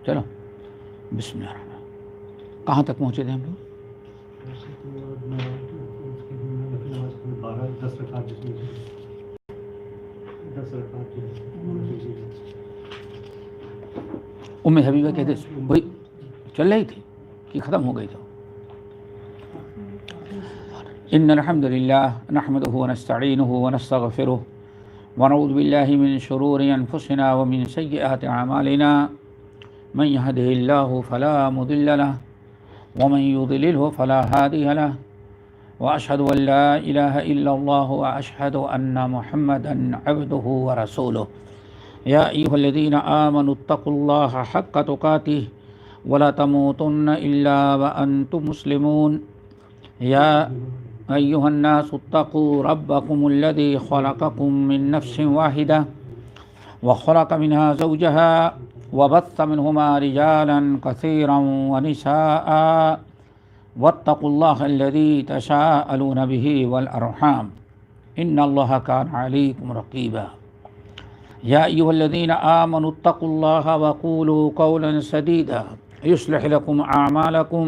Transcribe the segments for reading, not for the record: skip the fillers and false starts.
چلو بسم اللہ الرحمن. کہاں تک پہنچے تھے ہم لوگ؟ ام حبیبہ کہتے وہی چل رہی تھی کہ ختم ہو گئی تھی. ان الحمد للہ نحمده ونستعینه ونستغفره ونعوذ باللہ من شرور انفسنا ومن سیئات اعمالنا من يهده الله فلا مضل له ومن يضلله فلا هادي له واشهد ان لا اله الا الله واشهد ان محمدا عبده ورسوله. یا ایھا الذین آمنوا اتقوا اللہ حق تقاته ولا تموتن الا وانتم مسلمون. یا ایھا الناس اتقوا ربکم الذی خلقکم من نفس واحدہ وخلق منها زوجها وبث منهما رجالا كثيرا ونساء واتقوا الله الذي تساءلون به والأرحام إن الله كان عليكم رقيبا. يا أيها الذين آمنوا اتقوا الله وقولوا قولا سديدا يصلح لكم أعمالكم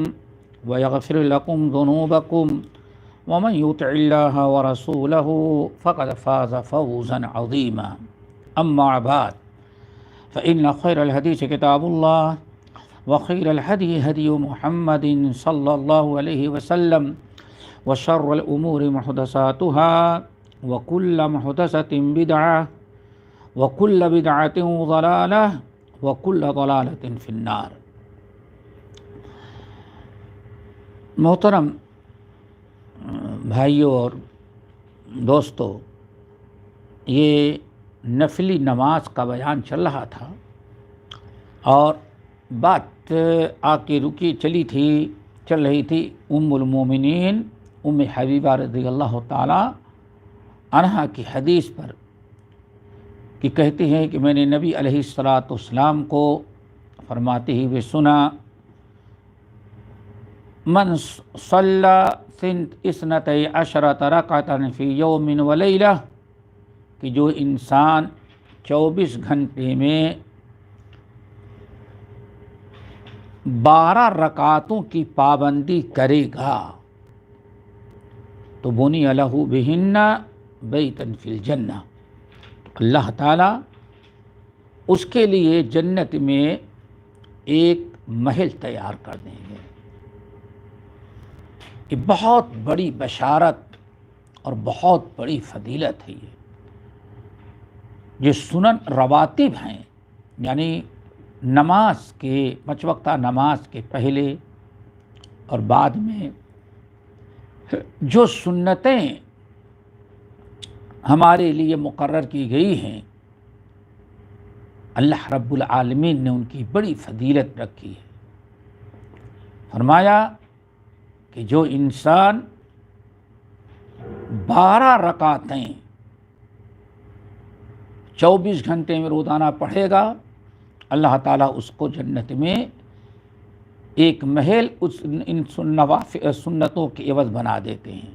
ويغفر لكم ذنوبكم ومن يطع الله ورسوله فقد فاز فوزا عظيما. أما بعد فإن خير الحديث كتاب الله وخير الهدي هدي محمد صلى الله عليه وسلم وشر الأمور محدثاتها وكل محدثة بدعة وكل بدعة ضلالة وكل ضلالة في النار. محترم بھائیوں اور دوستو، یہ نفلی نماز کا بیان چل رہا تھا اور بات آ کے رکی چل رہی تھی ام المومنین ام حبیبہ رضی اللہ تعالی عنہا کی حدیث پر، کہ کہتی ہیں کہ میں نے نبی علیہ الصلاۃ والسلام کو فرماتے ہوئے سنا، من صلی 12 رکعۃ فی یوم ولیلہ، کہ جو انسان 24 گھنٹے میں 12 رکعتوں کی پابندی کرے گا تو بنی لہ بہن بیتا فی الجنہ، اللہ تعالیٰ اس کے لیے جنت میں ایک محل تیار کر دیں گے. یہ بہت بڑی بشارت اور بہت بڑی فضیلت ہے. یہ سنن رواتب ہیں، یعنی نماز کے 5 وقتہ نماز کے پہلے اور بعد میں جو سنتیں ہمارے لیے مقرر کی گئی ہیں، اللہ رب العالمین نے ان کی بڑی فضیلت رکھی ہے. فرمایا کہ جو انسان 12 رکعتیں 24 گھنٹے میں روزانہ پڑھے گا، اللہ تعالیٰ اس کو جنت میں ایک محل ان سنتوں کے عوض بنا دیتے ہیں.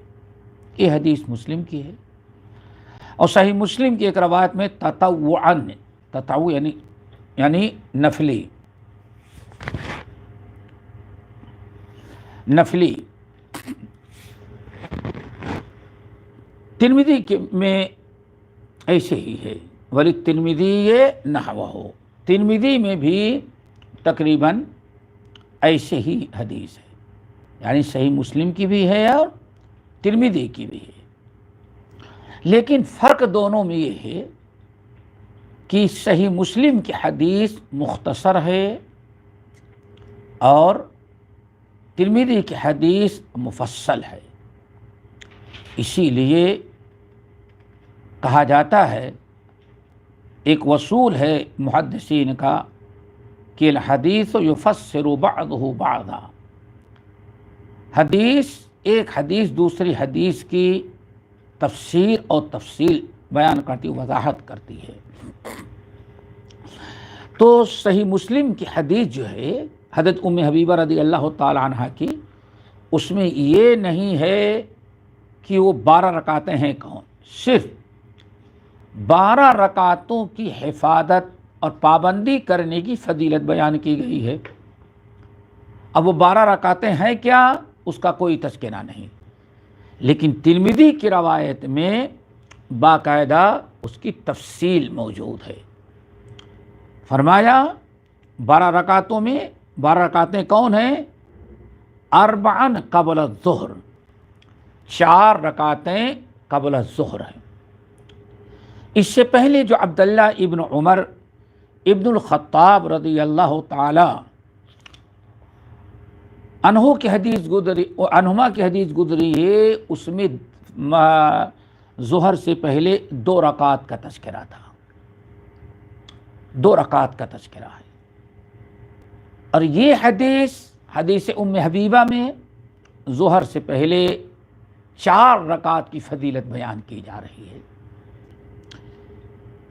یہ حدیث مسلم کی ہے، اور صحیح مسلم کی ایک روایت میں تطوع یعنی نفلی. ترمذی میں ایسے ہی ہے، ولی ترمذی نحوہ، ترمذی میں بھی تقریباً ایسے ہی حدیث ہے، یعنی صحیح مسلم کی بھی ہے اور ترمذی کی بھی ہے. لیکن فرق دونوں میں یہ ہے کہ صحیح مسلم کی حدیث مختصر ہے اور ترمذی کی حدیث مفصل ہے. اسی لیے کہا جاتا ہے، ایک اصول ہے محدثین کا کہ الحدیث یفسر بعضہ بعضا، ایک حدیث دوسری حدیث کی تفسیر اور تفصیل بیان کرتی، وضاحت کرتی ہے. تو صحیح مسلم کی حدیث جو ہے حضرت ام حبیبہ رضی اللہ تعالی عنہ کی، اس میں یہ نہیں ہے کہ وہ 12 رکعتیں ہیں کون، صرف 12 رکعتوں کی حفاظت اور پابندی کرنے کی فضیلت بیان کی گئی ہے۔ اب وہ 12 رکعتیں ہیں کیا، اس کا کوئی تذکرہ نہیں، لیکن ترمذی کی روایت میں باقاعدہ اس کی تفصیل موجود ہے۔ فرمایا 12 رکعتوں میں 12 رکعتیں کون ہیں؟ 4 قبل الظہر، 4 رکعتیں قبل الظہر ہیں۔ اس سے پہلے جو عبداللہ ابن عمر ابن الخطاب رضی اللہ تعالی عنہما کی حدیث گزری ہے، اس میں ظہر سے پہلے 2 رکعت کا تذکرہ تھا، 2 رکعت کا تذکرہ ہے۔ اور یہ حدیث ام حبیبہ میں ظہر سے پہلے 4 رکعت کی فضیلت بیان کی جا رہی ہے۔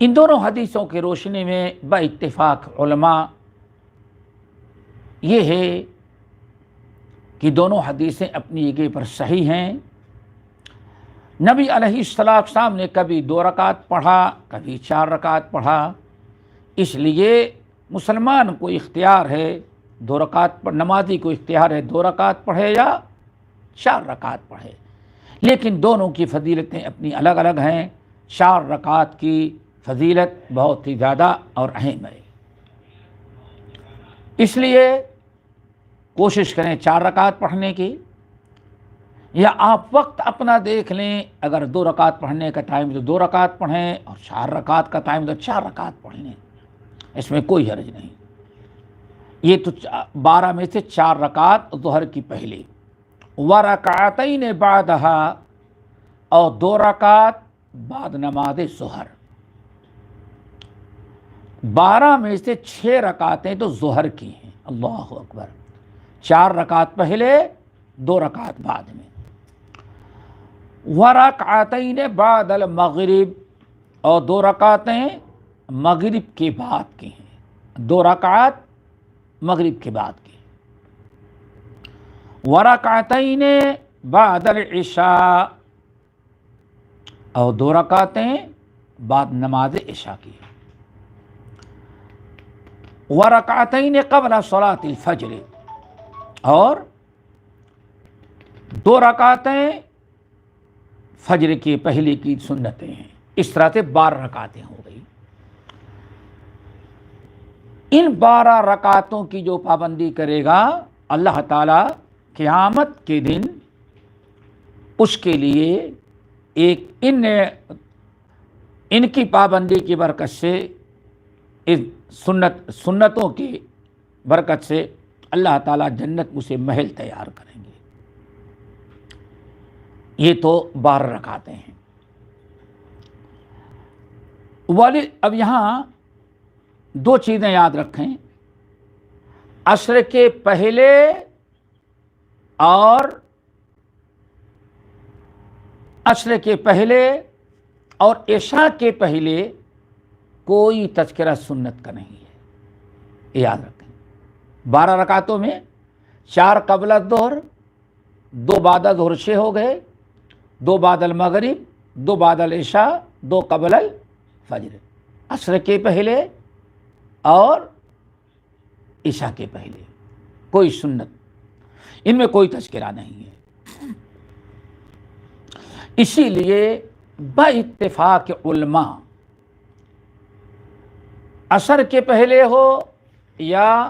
ان دونوں حدیثوں کی روشنی میں با اتفاق علماء یہ ہے کہ دونوں حدیثیں اپنی جگہ پر صحیح ہیں۔ نبی علیہ السلام نے کبھی 2 رکعت پڑھا، کبھی 4 رکعت پڑھا، اس لیے مسلمان کو اختیار ہے 2 رکعت پر، نمازی کو اختیار ہے 2 رکعت پڑھے یا 4 رکعت پڑھے، لیکن دونوں کی فضیلتیں اپنی الگ الگ ہیں۔ 4 رکعت کی فضیلت بہت ہی زیادہ اور اہم ہے، اس لیے کوشش کریں 4 رکعت پڑھنے کی، یا آپ وقت اپنا دیکھ لیں، اگر 2 رکعت پڑھنے کا ٹائم تو 2 رکعت پڑھیں، اور 4 رکعت کا ٹائم تو 4 رکعت پڑھ لیں، اس میں کوئی حرج نہیں۔ یہ تو 12 میں سے 4 رکعت ظہر کی پہلی، ورکعتین بعدہا، اور 2 رکعت بعد نماز ظہر۔ 12 میں سے 6 رکعتیں تو ظہر کی ہیں، اللہ اکبر، 4 رکعت پہلے 2 رکعت بعد میں۔ ورکعتین بعد المغرب، اور 2 رکعتیں مغرب کے بعد کی ہیں، 2 رکعت مغرب کے بعد کی۔ ورکعتین بعد العشاء، اور 2 رکعتیں بعد نماز عشاء کی۔ ورکعتین قبل صلاۃ الفجر، اور 2 رکعتیں فجر کی پہلے کی سنتیں ہیں۔ اس طرح سے 12 رکعتیں ہو گئی۔ ان 12 رکعتوں کی جو پابندی کرے گا، اللہ تعالیٰ قیامت کے دن اس کے لیے ایک ان کی پابندی کی برکت سے، سنتوں کی برکت سے اللہ تعالیٰ جنت اسے محل تیار کریں گے۔ یہ تو 12 رکعتیں ہیں۔ اب یہاں 2 چیزیں یاد رکھیں، عصر کے پہلے اور عشاء کے پہلے کوئی تذکرہ سنت کا نہیں ہے، یہ یاد رکھیں۔ 12 رکعتوں میں 4 قبل الظہر، 2 بعد الظہر 6 ہو گئے، 2 بعد المغرب، 2 بعد العشاء، 2 قبل الفجر، عصر کے پہلے اور عشاء کے پہلے کوئی سنت، ان میں کوئی تذکرہ نہیں ہے۔ اسی لیے با اتفاق علماء عصر کے پہلے ہو یا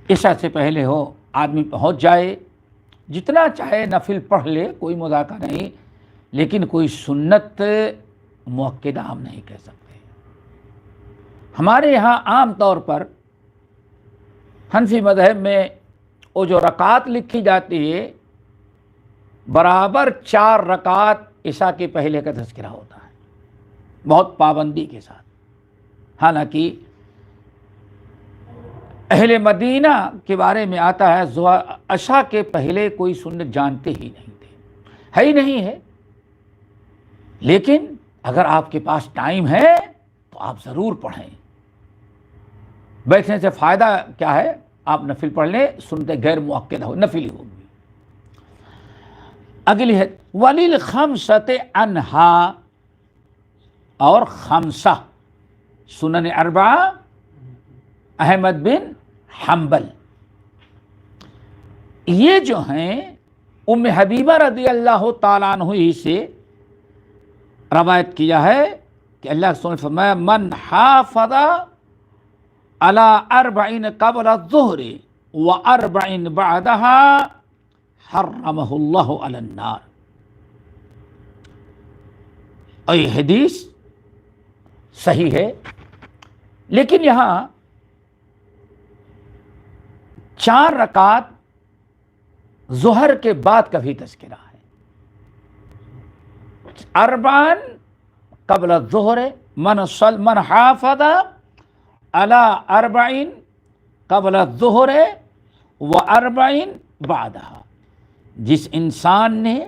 عشاء سے پہلے ہو، آدمی پہنچ جائے، جتنا چاہے نفل پڑھ لے، کوئی مذاکرہ نہیں، لیکن کوئی سنت مؤکدہ ہم نہیں کہہ سکتے۔ ہمارے یہاں عام طور پر حنفی مذہب میں وہ جو رکعت لکھی جاتی ہے، برابر 4 رکعت عشاء کے پہلے کا تذکرہ ہوتا ہے، بہت پابندی کے ساتھ۔ حالانکہ اہل مدینہ کے بارے میں آتا ہے عشاء کے پہلے کوئی سنت جانتے ہی نہیں تھے، ہے ہی نہیں ہے، لیکن اگر آپ کے پاس ٹائم ہے تو آپ ضرور پڑھیں۔ بیٹھنے سے فائدہ کیا ہے؟ آپ نفل پڑھ لیں، سنت غیر مؤکدہ ہو، نفلی ہوگی۔ اگلی ہے وَلِلْخَمْسَةِ عَنْہَا، اور خمسہ سنن اربعہ احمد بن حنبل، یہ جو ہیں ام حبیبہ رضی اللہ تعالیٰ عنہ ہی سے روایت کیا ہے کہ اللہ کے رسول نے فرمایا من حافظ علی 40 قبل الظہر و 40 بعدها حرمہ اللہ علی النار۔ اور یہ حدیث صحیح ہے، لیکن یہاں 4 رکعت ظہر کے بعد کا بھی تذکرہ ہے۔ 40 قبل الظہر، من حافظ علی 40 قبل الظہر و 40 بعدها، جس انسان نے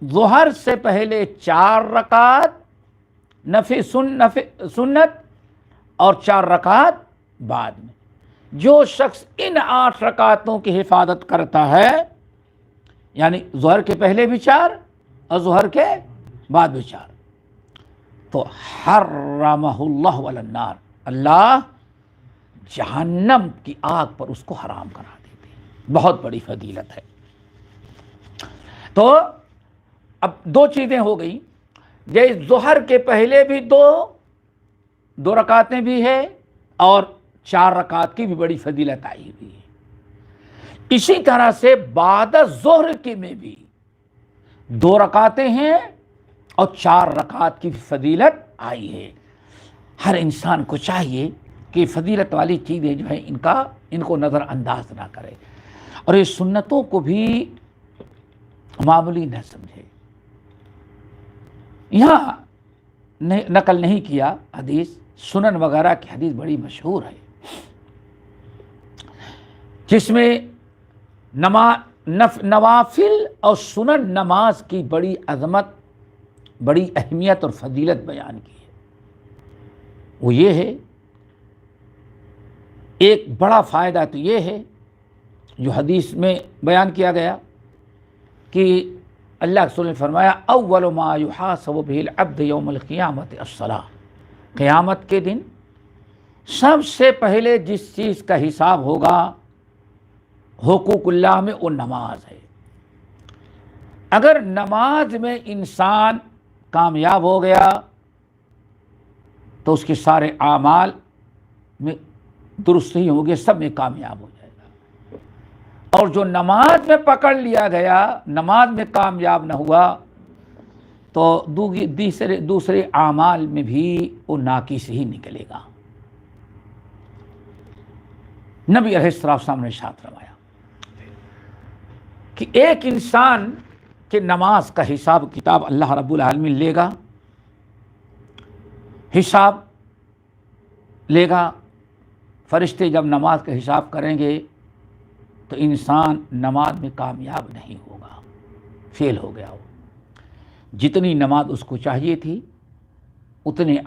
ظہر سے پہلے 4 رکعت سنت اور 4 رکعت بعد میں، جو شخص ان 8 رکعتوں کی حفاظت کرتا ہے، یعنی ظہر کے پہلے بھی 4 اور ظہر کے بعد بھی 4، تو حرمہ اللہ علی النار، اللہ جہنم کی آگ پر اس کو حرام کرا دیتے ہیں۔ بہت بڑی فضیلت ہے۔ تو اب 2 چیزیں ہو گئی، یہ ظہر کے پہلے بھی 2 رکعتیں بھی ہے اور 4 رکعت کی بھی بڑی فضیلت آئی ہوئی ہے۔ اسی طرح سے بعد ظہر کے میں بھی 2 رکعتیں ہیں اور 4 رکعت کی فضیلت آئی ہے۔ ہر انسان کو چاہیے کہ فضیلت والی چیزیں جو ہیں ان کو نظر انداز نہ کرے، اور یہ سنتوں کو بھی معمولی نہ سمجھے۔ یہاں نقل نہیں کیا حدیث، سنن وغیرہ کی حدیث بڑی مشہور ہے، جس میں نوافل اور سنن نماز کی بڑی عظمت، بڑی اہمیت اور فضیلت بیان کی ہے۔ وہ یہ ہے، ایک بڑا فائدہ تو یہ ہے جو حدیث میں بیان کیا گیا کہ اللہ کے رسول نے فرمایا اول ما یحاسب به العبد یوم القیامت الصلاۃ، قیامت کے دن سب سے پہلے جس چیز کا حساب ہوگا حقوق اللہ میں وہ نماز ہے۔ اگر نماز میں انسان کامیاب ہو گیا تو اس کے سارے اعمال میں درست ہی ہوں گے، سب میں کامیاب ہو جائے گا، اور جو نماز میں پکڑ لیا گیا، نماز میں کامیاب نہ ہوا تو دوسرے اعمال میں بھی وہ ناقص ہی نکلے گا۔ نبی علیہ السلام نے ارشاد فرمایا کہ ایک انسان کے نماز کا حساب کتاب اللہ رب العالمین لے گا، حساب لے گا۔ فرشتے جب نماز کا حساب کریں گے تو انسان نماز میں کامیاب نہیں ہوگا، فیل ہو گیا۔ وہ جتنی نماز اس کو چاہیے تھی اتنی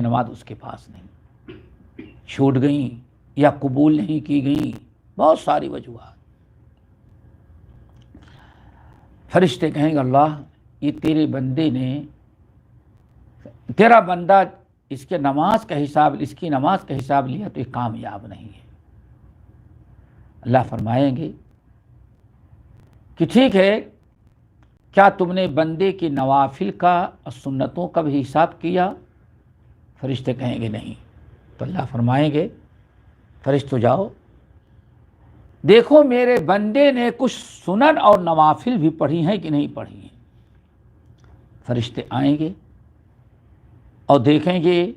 نماز اس کے پاس نہیں، چھوٹ گئیں یا قبول نہیں کی گئیں، بہت ساری وجوہات۔ فرشتے کہیں گے اللہ یہ تیرے بندے نے، تیرا بندہ اس کی نماز کا حساب لیا تو یہ کامیاب نہیں ہے۔ اللہ فرمائیں گے کہ ٹھیک ہے، کیا تم نے بندے کی نوافل کا اور سنتوں کا بھی حساب کیا؟ فرشتے کہیں گے نہیں۔ تو اللہ فرمائیں گے فرشتوں جاؤ دیکھو میرے بندے نے کچھ سنن اور نوافل بھی پڑھی ہیں کہ نہیں پڑھی ہیں۔ فرشتے آئیں گے اور دیکھیں گے،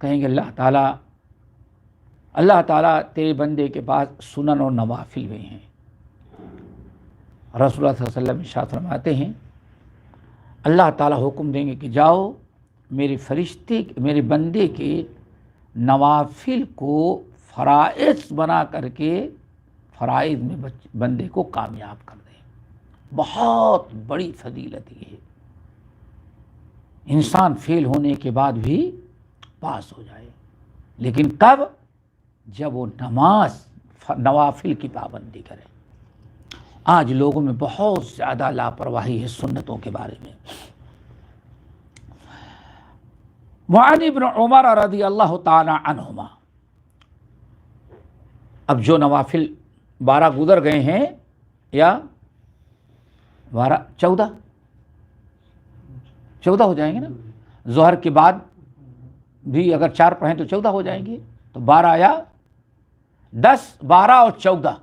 کہیں گے اللہ تعالیٰ تیرے بندے کے پاس سنن اور نوافل بھی ہیں۔ رسول اللہ صلی اللہ علیہ وسلم ارشاد فرماتے ہیں اللہ تعالیٰ حکم دیں گے کہ جاؤ میرے بندے کے نوافل کو فرائض بنا کر کے فرائض میں بندے کو کامیاب کر دیں۔ بہت بڑی فضیلت یہ ہے، انسان فیل ہونے کے بعد بھی پاس ہو جائے، لیکن کب؟ جب وہ نوافل کی پابندی کرے۔ آج لوگوں میں بہت زیادہ لاپرواہی ہے سنتوں کے بارے میں۔ وعن ابن عمر رضی اللہ تعالی عنہما، اب جو نوافل 12 گزر گئے ہیں یا 12 14 ہو جائیں گے نا، ظہر کے بعد بھی اگر 4 پڑھیں تو 14 ہو جائیں گے، تو 12 یا 10، 12 اور 14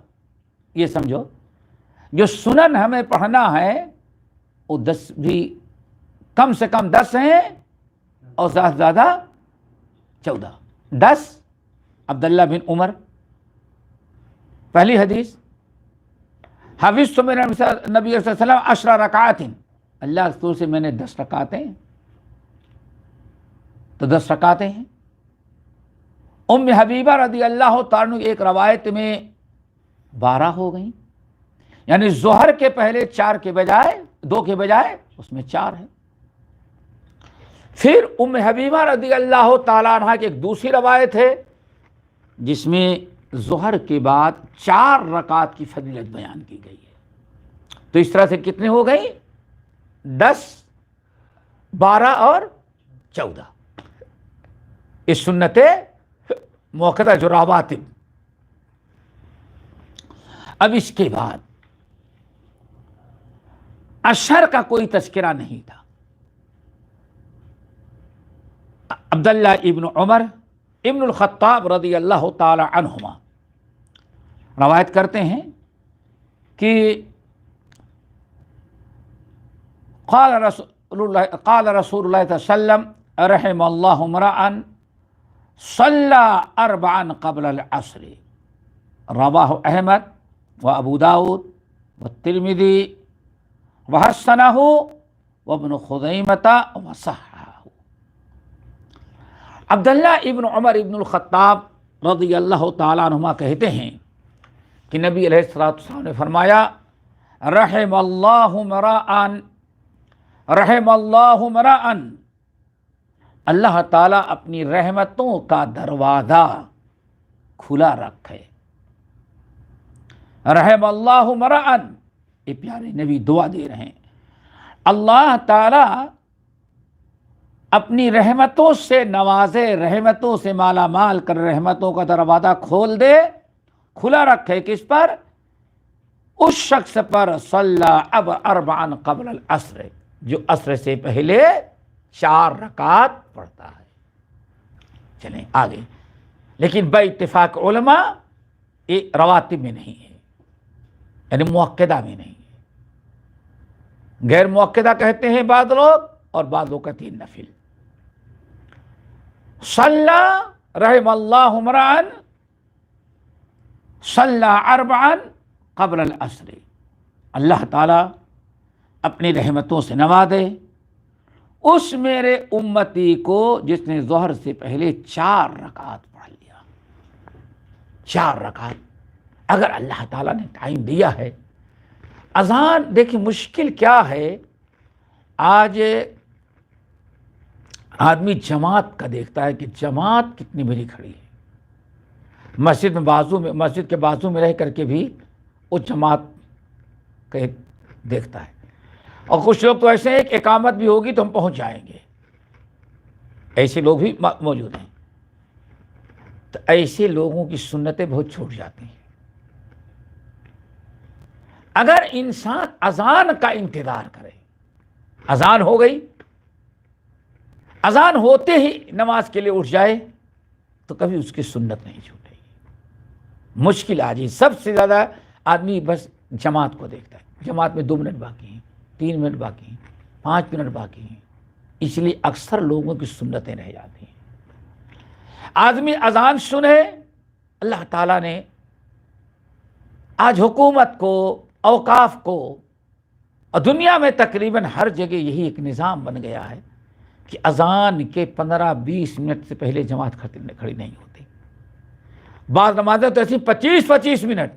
یہ سمجھو جو سنن ہمیں پڑھنا ہے وہ 10 بھی، کم سے کم 10 ہیں اور زیادہ سے زیادہ 14۔ 10 عبداللہ بن عمر، پہلی حدیث، حفظت من نبی صلی اللہ علیہ وسلم 10 رکعات، اللہ رسول سے میں نے 10 رکعتیں، تو 10 رکعتیں ہیں۔ ام حبیبہ رضی اللہ تعالیٰ عنہ ایک روایت میں 12 ہو گئیں، یعنی ظہر کے پہلے 4 کے بجائے 2 کے بجائے اس میں 4 ہے۔ پھر ام حبیبہ رضی اللہ تعالیٰ عنہ کی ایک دوسری روایت ہے جس میں ظہر کے بعد 4 رکعت کی فضیلت بیان کی گئی ہے۔ تو اس طرح سے کتنے ہو گئی؟ 10، 12 اور 14، اس سنت موقدہ جو رواتب۔ اب اس کے بعد عشر کا کوئی تذکرہ نہیں تھا۔ عبداللہ ابن عمر ابن الخطاب رضی اللہ تعالی عنہما روایت کرتے ہیں کہ قال رسول اللہ صلی اللہ علیہ وسلم رحم اللہ امرأ صلی 4 قبل العصر، رواہ احمد و ابو داود و ترمذی وحسنہ وابن خزیمہ وصححہ۔ عبداللہ ابن عمر ابن الخطاب رضی اللہ تعالیٰ عنہما کہتے ہیں کہ نبی علیہ الصلوۃ والسلام نے فرمایا رحم اللہ امرأ، اللہ تعالیٰ اپنی رحمتوں کا دروازہ کھلا رکھے۔ رحم اللہ امرأ، یہ پیارے نبی دعا دے رہے ہیں، اللہ تعالیٰ اپنی رحمتوں سے نوازے، رحمتوں سے مالا مال کر، رحمتوں کا دروازہ کھول دے، کھلا رکھے۔ کس پر؟ اس شخص پر صلی 4 قبل العصر، جو عصر سے پہلے 4 رکعت پڑھتا ہے۔ چلیں آگے، لیکن بے اتفاق علماء یہ رواتب میں نہیں ہے، یعنی موقدہ میں نہیں ہے، غیر موقدہ کہتے ہیں بعض لوگ اور بعض لوگ کہتے ہیں نفل۔ صلی رحم اللہ امرأ صلی 4 قبل العصر، اللہ تعالیٰ اپنی رحمتوں سے نوازے اس میرے امتی کو جس نے ظہر سے پہلے 4 رکعت پڑھ لیا۔ 4 رکعت اگر اللہ تعالیٰ نے ٹائم دیا ہے۔ اذان دیکھیں مشکل کیا ہے، آج آدمی جماعت کا دیکھتا ہے کہ جماعت کتنی بڑی کھڑی ہے، مسجد کے بازو میں رہ کر کے بھی وہ جماعت کے دیکھتا ہے، اور کچھ لوگ تو ایسے ہیں کہ اقامت بھی ہوگی تو ہم پہنچ جائیں گے، ایسے لوگ بھی موجود ہیں۔ تو ایسے لوگوں کی سنتیں بہت چھوٹ جاتی ہیں۔ اگر انسان اذان کا انتظار کرے، اذان ہو گئی، اذان ہوتے ہی نماز کے لیے اٹھ جائے تو کبھی اس کی سنت نہیں چھوٹے گی۔ مشکل آ جائے، سب سے زیادہ آدمی بس جماعت کو دیکھتا ہے، جماعت میں 2 منٹ باقی ہیں، 3 منٹ باقی ہیں، 5 منٹ باقی ہیں، اس لیے اکثر لوگوں کی سنتیں رہ جاتی ہیں۔ آدمی اذان سنے، اللہ تعالیٰ نے آج حکومت کو، اوقاف کو، اور دنیا میں تقریباً ہر جگہ یہی ایک نظام بن گیا ہے کہ اذان کے 15-20 منٹ سے پہلے جماعت کھڑی نہیں ہوتی۔ بعض نمازیں تو ایسی 25-25 منٹ،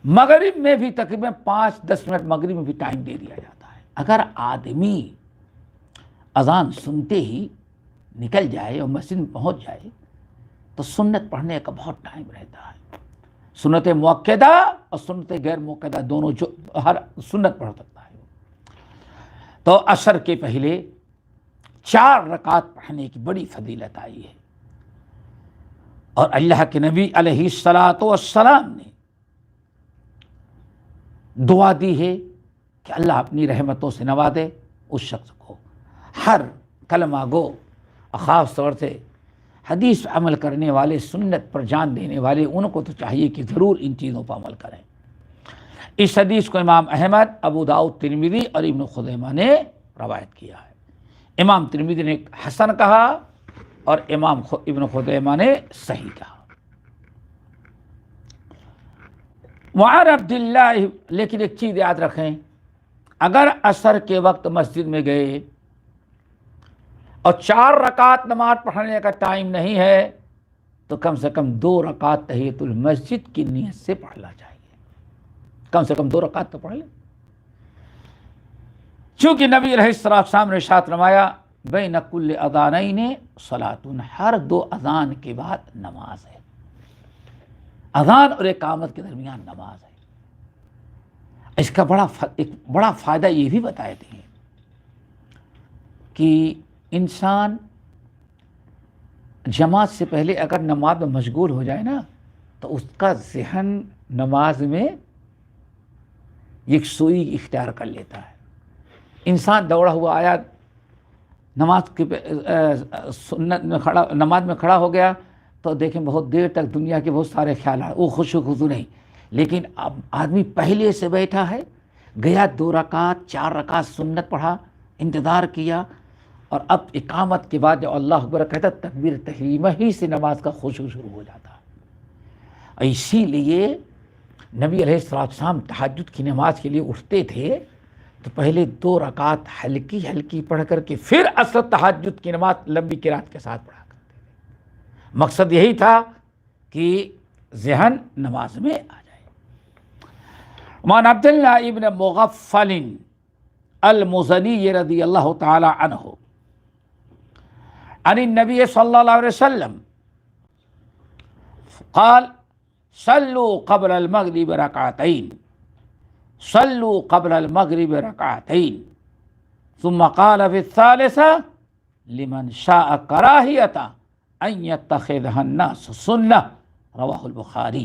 مغرب میں بھی تقریباً 5-10 منٹ مغرب میں بھی ٹائم دے دیا جاتا ہے۔ اگر آدمی اذان سنتے ہی نکل جائے اور مسجد میں پہنچ جائے تو سنت پڑھنے کا بہت ٹائم رہتا ہے۔ سنت موقدہ اور سنت غیر موقدہ دونوں، جو ہر سنت پڑھ سکتا ہے۔ تو عصر کے پہلے 4 رکعت پڑھنے کی بڑی فضیلت آئی ہے، اور اللہ کے نبی علیہ الصلاۃ والسلام نے دعا دی ہے کہ اللہ اپنی رحمتوں سے نوازے اس شخص کو، ہر کلمہ گو اور خاص طور سے حدیث پر عمل کرنے والے، سنت پر جان دینے والے، ان کو تو چاہیے کہ ضرور ان چیزوں پر عمل کریں۔ اس حدیث کو امام احمد، ابو داؤد، ترمذی اور ابن خزیمہ نے روایت کیا ہے۔ امام ترمذی نے حسن کہا اور امام ابن خزیمہ نے صحیح کہا۔ وعن عبداللہ، لیکن ایک چیز یاد رکھیں، اگر عصر کے وقت مسجد میں گئے اور 4 رکعت نماز پڑھنے کا ٹائم نہیں ہے تو کم سے کم 2 رکعت تحیۃ المسجد کی نیت سے پڑھنا چاہیے، کم سے کم 2 رکعت تو پڑھ لیں، چونکہ نبی علیہ السلام نے ارشاد فرمایا بین کل اذانین صلاۃ، ہر 2 اذان کے بعد نماز ہے، اذان اور اقامت کے درمیان نماز ہے۔ اس کا ایک بڑا فائدہ یہ بھی بتاتے ہیں کہ انسان جماعت سے پہلے اگر نماز میں مشغول ہو جائے نا تو اس کا ذہن نماز میں یکسوئی اختیار کر لیتا ہے۔ انسان دوڑا ہوا آیا، نماز میں کھڑا ہو گیا تو دیکھیں بہت دیر تک دنیا کے بہت سارے خیالات، وہ خوشو خضو نہیں، لیکن اب آدمی پہلے سے بیٹھا ہے، گیا 2 رکعت 4 رکعت سنت پڑھا، انتظار کیا، اور اب اقامت کے بعد جو اللہ اکبر کہتا تکبیر تحریمہ ہی سے نماز کا خشوع شروع ہو جاتا ہے۔ اسی لیے نبی علیہ السلام تہجد کی نماز کے لیے اٹھتے تھے تو پہلے 2 رکعت ہلکی ہلکی پڑھ کر کے پھر اصل تہجد کی نماز لمبی قرات کے ساتھ پڑھا کرتے تھے۔ مقصد یہی تھا کہ ذہن نماز میں آ جائے۔ وعن عبداللہ ابن مغفل المزنی رضی اللہ تعالی عنہ عن النبی صلی اللہ علیہ وسلم قال صلوا قبل المغرب ركعتين، صلوا قبل المغرب ركعتين، ثم قال في الثالثة لمن شاء كراهية أن يتخذها الناس سنة، رواه البخاري۔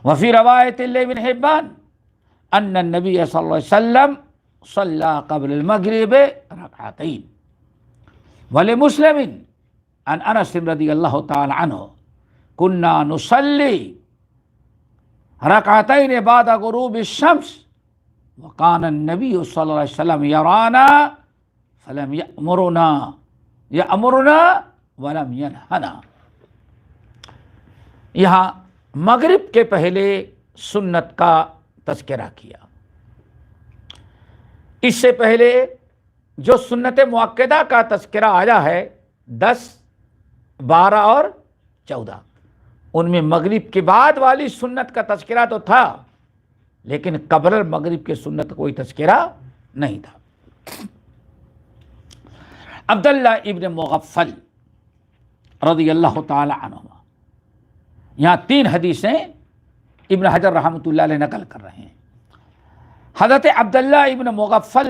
وفي رواية لابن حبان أن النبي صلى الله عليه وسلم صلى قبل المغرب ركعتين۔ ولمسلم عن أنس رضي الله تعالى عنه كنا نصلي ركعتين بعد غروب الشمس وكان النبي صلى الله عليه وسلم يرانا فلم يأمرنا ولم ينهنا۔ یہاں مغرب کے پہلے سنت کا تذکرہ کیا، اس سے پہلے جو سنت مؤکدہ کا تذکرہ آیا ہے 10، 12 اور 14، ان میں مغرب کے بعد والی سنت کا تذکرہ تو تھا، لیکن قبل المغرب کے سنت کوئی تذکرہ نہیں تھا۔ عبداللہ ابن مغفل رضی اللہ تعالی عنہ، یہاں 3 حدیثیں ابن حجر رحمۃ اللہ علیہ نقل کر رہے ہیں۔ حضرت عبداللہ ابن مغفل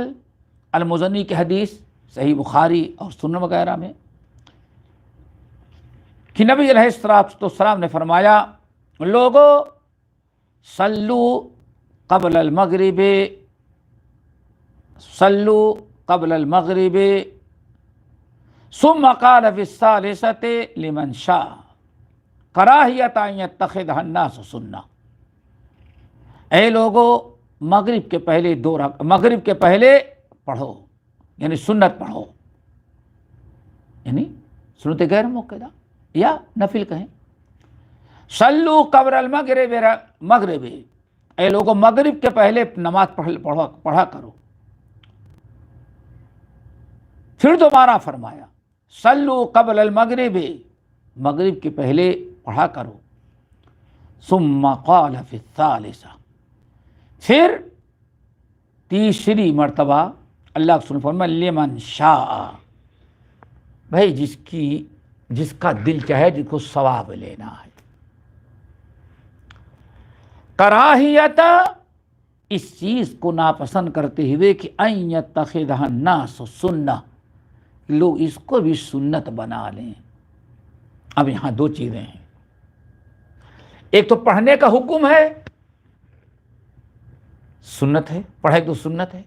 المزنی کی حدیث صحیح بخاری اور سنن وغیرہ میں کہ نبی علیہ السلام نے فرمایا لوگو صلو قبل المغرب، صلو قبل المغرب، ثم قال في الثالثة لمن شاء کراہیت ان یتخذها الناس سنہ۔ اے لوگو مغرب کے پہلے پڑھو، یعنی سنت پڑھو، یعنی سنت غیر موقعہ یا نفل کہیں۔ صلو قبل المغرب، اے لوگو مغرب کے پہلے نماز پڑھا کرو۔ پھر دوبارہ فرمایا صلو قبل المغرب، مغرب کے پہلے پڑھا کرو۔ ثم قال فی الثالثہ، پھر تیسری مرتبہ اللہ کے رسول فرمایا لمن شاء، بھائی جس کا دل چاہے، جس کو ثواب لینا ہے۔ کراہیت، اس چیز کو ناپسند کرتے ہوئے کہ ان یتخذها الناس سنہ، لوگ اس کو بھی سنت بنا لیں۔ اب یہاں دو چیزیں ہیں، ایک تو پڑھنے کا حکم ہے، سنت ہے، پڑھے تو سنت ہے۔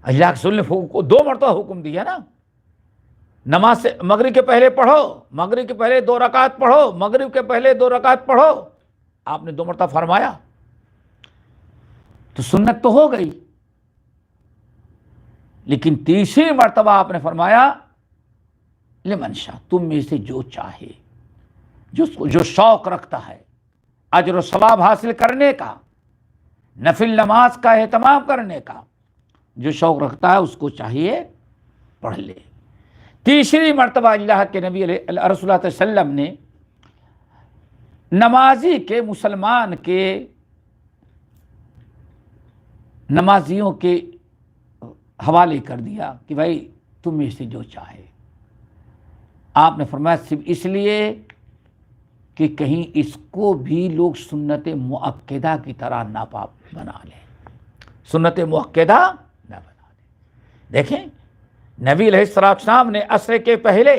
اللہ کے رسول نے کو 2 مرتبہ حکم دیا نا، نماز سے مغرب کے پہلے پڑھو، مغرب کے پہلے 2 رکعت پڑھو، مغرب کے پہلے 2 رکعت پڑھو، آپ نے 2 مرتبہ فرمایا، تو سنت تو ہو گئی۔ لیکن تیسری مرتبہ آپ نے فرمایا لمن شاء، تم میں سے جو چاہے، جو شوق رکھتا ہے اجر و ثواب حاصل کرنے کا، نفل نماز کا اہتمام کرنے کا، جو شوق رکھتا ہے اس کو چاہیے پڑھ لے۔ تیسری مرتبہ اللہ کے نبی رسول اللہ صلی اللہ علیہ وسلم نے نمازی کے، مسلمان کے، نمازیوں کے حوالے کر دیا کہ بھائی تم میں سے جو چاہے۔ آپ نے فرمایا صرف اس لیے کہ کہیں اس کو بھی لوگ سنت مؤکدہ کی طرح نہ بنا لیں، سنت مؤکدہ نہ بنا لیں۔ دیکھیں نبی علیہ السلام نے عصر کے پہلے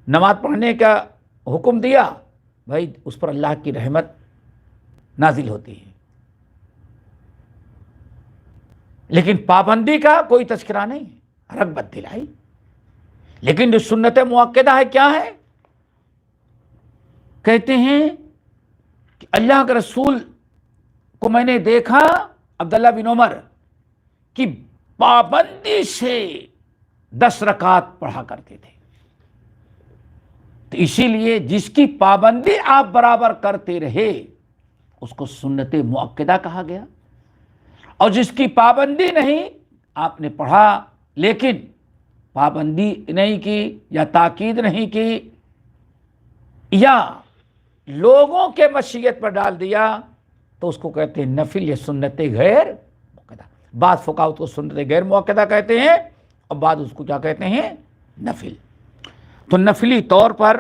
نماز پڑھنے کا حکم دیا، بھائی اس پر اللہ کی رحمت نازل ہوتی ہے، لیکن پابندی کا کوئی تذکرہ نہیں، رغبت دلائی۔ لیکن جو سنت مؤکدہ ہے کیا ہے؟ کہتے ہیں کہ اللہ کے رسول کو میں نے دیکھا، عبداللہ بن عمر، کہ پابندی سے 10 رکعت پڑھا کرتے تھے۔ تو اسی لیے جس کی پابندی آپ برابر کرتے رہے اس کو سنت مؤکدہ کہا گیا، اور جس کی پابندی نہیں، آپ نے پڑھا لیکن پابندی نہیں کی یا تاکید نہیں کی یا لوگوں کے مشیت پر ڈال دیا، تو اس کو کہتے ہیں نفل یا سنت غیر مؤکدہ۔ بعض فقہاء کو سنت غیر مؤکدہ کہتے ہیں اور بعض اس کو کیا کہتے ہیں؟ نفل۔ تو نفلی طور پر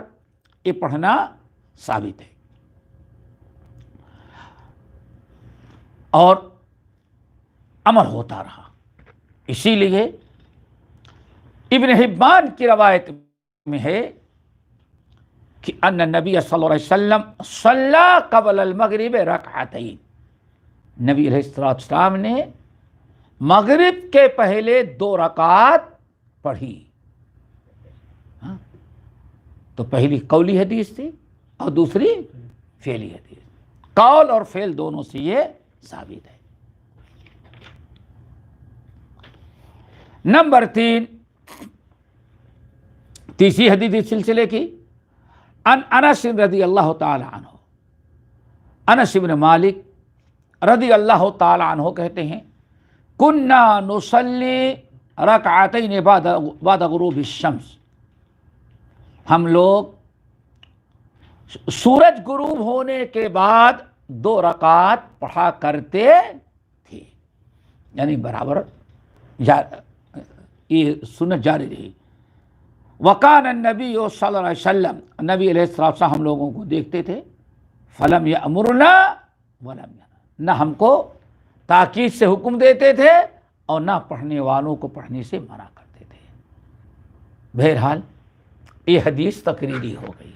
یہ پڑھنا ثابت ہے، اور عمل ہوتا رہا۔ اسی لیے ابن حبان کی روایت میں ہے کہ ان نبی صلی اللہ علیہ وسلم صلی قبل المغرب رکعتین، نبی علیہ السلام نے مغرب کے پہلے 2 رکعت پڑھی۔ تو پہلی قولی حدیث تھی اور دوسری فعلی حدیث، قول اور فعل دونوں سے یہ ثابت ہے۔ نمبر 3، تیسری حدیث اس سلسلے کی، انس رضی اللہ تعالی عنہ، انس بن مالک رضی اللہ تعالی عنہ کہتے ہیں کنا نصلی رکعتین بعد غروب الشمس، ہم لوگ سورج غروب ہونے کے بعد 2 رکعت پڑھا کرتے تھے، یعنی برابر یہ سنت جاری رہی۔ وکان النبی صلی اللہ علیہ وسلم، نبی علیہ السلام ہم لوگوں کو دیکھتے تھے، فلم یأمرنا ولم ینهانا، نہ ہم کو تاکید سے حکم دیتے تھے اور نہ پڑھنے والوں کو پڑھنے سے منع کرتے تھے۔ بہرحال یہ حدیث تقریری ہو گئی۔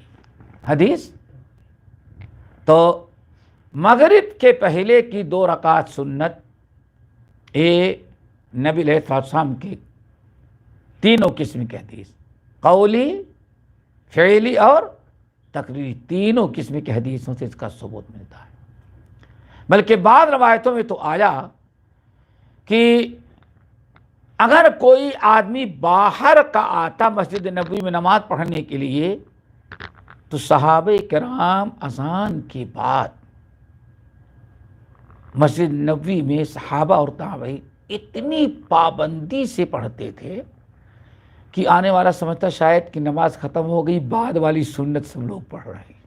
حدیث تو مغرب کے پہلے کی 2 رکعت سنت، یہ نبی علیہ السلام کے تینوں قسم کی حدیث، قولی، فعلی اور تقریری، تینوں قسم کی حدیثوں سے اس کا ثبوت ملتا ہے۔ بلکہ بعض روایتوں میں تو آیا کہ اگر کوئی آدمی باہر کا آتا مسجد نبوی میں نماز پڑھنے کے لیے، تو صحابہ کرام اذان کے بعد مسجد نبوی میں صحابہ اور تابعین اتنی پابندی سے پڑھتے تھے کہ آنے والا سمجھتا شاید کہ نماز ختم ہو گئی، بعد والی سنت سب لوگ پڑھ رہے ہیں۔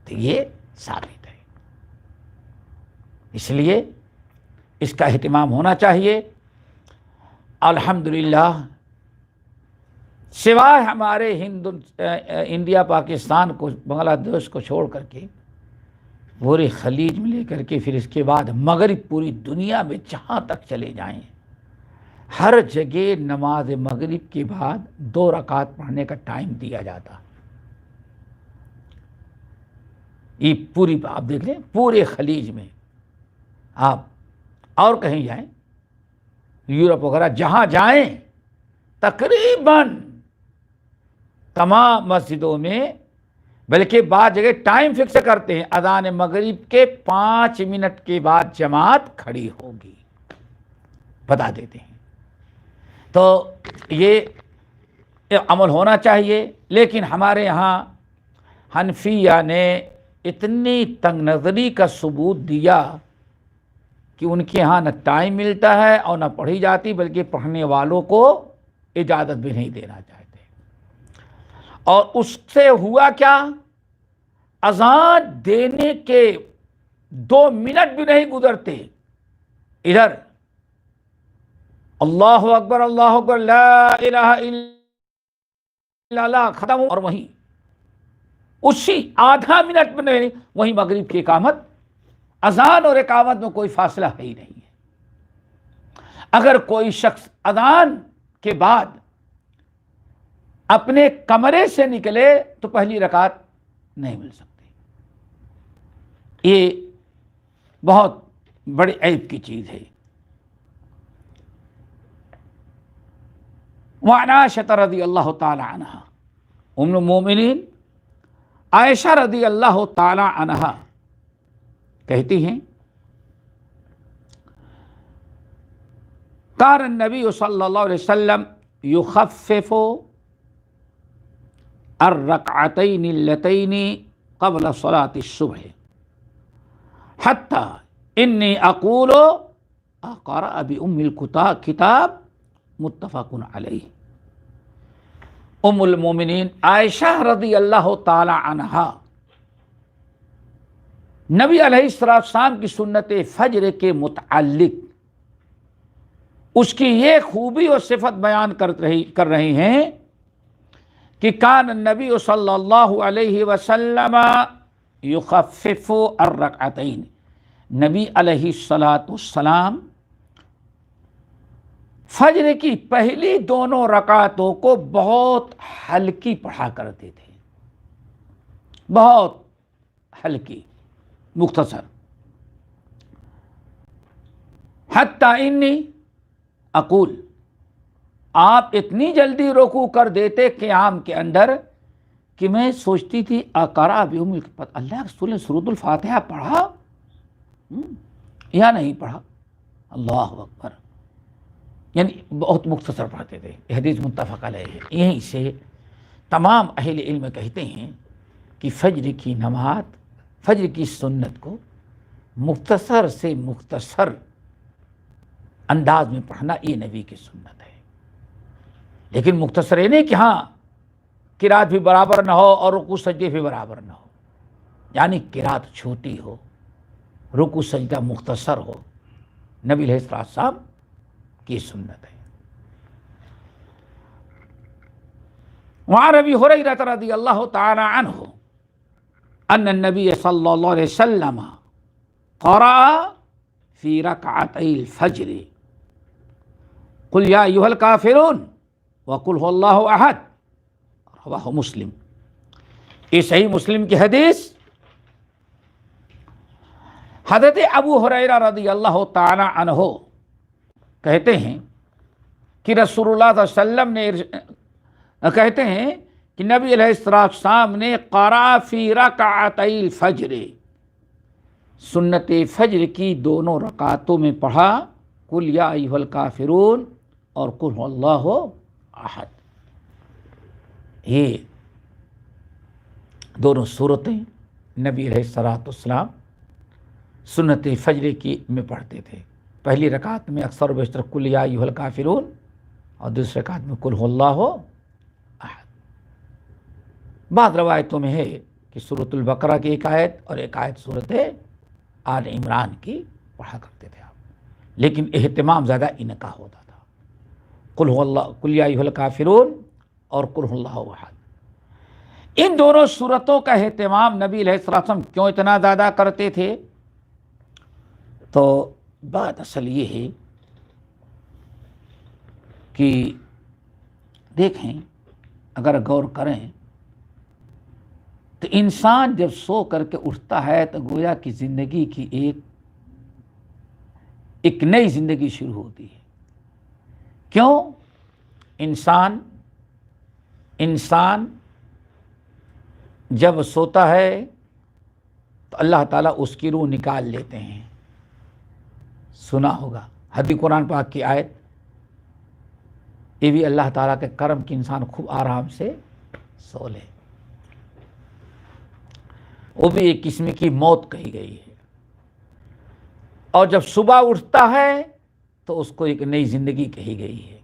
تو یہ ثابت ہے، اس لیے اس کا اہتمام ہونا چاہیے۔ الحمدللہ سوائے ہمارے انڈیا، پاکستان کو، بنگلہ دیش کو چھوڑ کر کے پورے خلیج میں لے کر کے پھر اس کے بعد مغرب، پوری دنیا میں جہاں تک چلے جائیں ہر جگہ نماز مغرب کے بعد 2 رکعت پڑھنے کا ٹائم دیا جاتا. یہ پوری آپ دیکھ لیں پورے خلیج میں، آپ اور کہیں جائیں یورپ وغیرہ جہاں جائیں تقریباً تمام مسجدوں میں، بلکہ بعض جگہ ٹائم فکس کرتے ہیں، اذان مغرب کے 5 منٹ کے بعد جماعت کھڑی ہوگی، بتا دیتے ہیں. تو یہ عمل ہونا چاہیے. لیکن ہمارے یہاں حنفیہ نے اتنی تنگ نظری کا ثبوت دیا کہ ان کے ہاں نہ ٹائم ملتا ہے اور نہ پڑھی جاتی، بلکہ پڑھنے والوں کو اجازت بھی نہیں دینا چاہتے. اور اس سے ہوا کیا، اذان دینے کے 2 منٹ بھی نہیں گزرتے ادھر اللہ اکبر لا الہ الا اللہ ختم، اور وہیں اسی آدھا منٹ میں نہیں، وہیں مغرب کی اقامت. اذان اور اقامت میں کوئی فاصلہ ہے ہی نہیں ہے. اگر کوئی شخص اذان کے بعد اپنے کمرے سے نکلے تو پہلی رکعت نہیں مل سکتی. یہ بہت بڑی عیب کی چیز ہے. وعن عائشہ رضی اللہ تعالی عنہا، ام المومنین عائشہ رضی اللہ تعالی عنہا کہتی ہیں کان النبی صلی اللہ علیہ وسلم یخفف الرکعتین اللتین قبل صلاة الصبح حتی انی اقول اقرأ بأم الکتاب متفق علیہ. ام المومنین عائشہ رضی اللہ تعالی عنہا نبی علیہ السلام کی سنت فجر کے متعلق اس کی یہ خوبی اور صفت بیان کر رہی ہیں کہ کان النبی صلی اللہ علیہ وسلم یخفف الرکعتین، نبی علیہ السلام فجر کی پہلی دونوں رکعتوں کو بہت ہلکی پڑھا کرتے تھے، بہت ہلکی، مختصر. حتی انی اقول، آپ اتنی جلدی رکوع کر دیتے قیام کے اندر کہ میں سوچتی تھی اقرأ بأم الکتاب، اللہ کے رسول نے سورۃ الفاتحہ پڑھا یا نہیں پڑھا. اللہ اکبر، یعنی بہت مختصر پڑھتے تھے. یہ حدیث متفق علیہ ہے. یہیں سے تمام اہل علم کہتے ہیں کہ فجر کی نماز، فجر کی سنت کو مختصر سے مختصر انداز میں پڑھنا یہ نبی کی سنت ہے. لیکن مختصر یہ نہیں کہ ہاں قرات بھی برابر نہ ہو اور رکوع سجدے بھی برابر نہ ہو، یعنی قرات چھوٹی ہو، رکوع سجدہ مختصر ہو. نبی علیہ السلام کی سنت ہے. وعن ابی ہریرہ رضی اللہ تعالی عنہ ان النبی صلی اللہ علیہ وسلم قرأ فی رکعتي الفجر قل یا ایھا الکافرون وقل هو اللہ احد، رواہ مسلم. یہ صحیح مسلم کی حدیث. حضرت ابو ہریرہ رضی اللہ تعالی عنہ کہتے ہیں کہ رسول اللہ صلی اللہ علیہ وسلم نے کہتے ہیں کہ نبی علیہ السلام نے قرأ فی رکعتي الفجر، سنت فجر کی دونوں رکعتوں میں پڑھا قل یا ایھا الکافرون اور قل هو اللہ احد. یہ دونوں صورتیں نبی علیہ السلام سنت فجر کی میں پڑھتے تھے. پہلی رکعت میں اکثر و بیشتر قل یا ایھا الکافرون اور دوسری رکعت میں قل هو اللہ احد. بعض روایتوں میں ہے کہ سورۃ البقرہ کی ایک آیت اور ایک آیت سورۃ آل عمران کی پڑھا کرتے تھے آپ، لیکن اہتمام زیادہ ان کا ہوتا تھا، قل هو اللہ، قل یا ایھا الکافرون اور قل هو اللہ احد. ان دونوں سورتوں کا اہتمام نبی علیہ السلام کیوں اتنا زیادہ کرتے تھے؟ تو بات اصل یہ ہے کہ دیکھیں اگر غور کریں تو انسان جب سو کر کے اٹھتا ہے تو گویا کہ زندگی کی ایک نئی زندگی شروع ہوتی ہے. کیوں؟ انسان جب سوتا ہے تو اللہ تعالیٰ اس کی روح نکال لیتے ہیں. سنا ہوگا حدیث قرآن پاک کی آیت، یہ بھی اللہ تعالیٰ کے کرم کی انسان خوب آرام سے سو لے. وہ بھی ایک قسم کی موت کہی گئی ہے. اور جب صبح اٹھتا ہے تو اس کو ایک نئی زندگی کہی گئی ہے.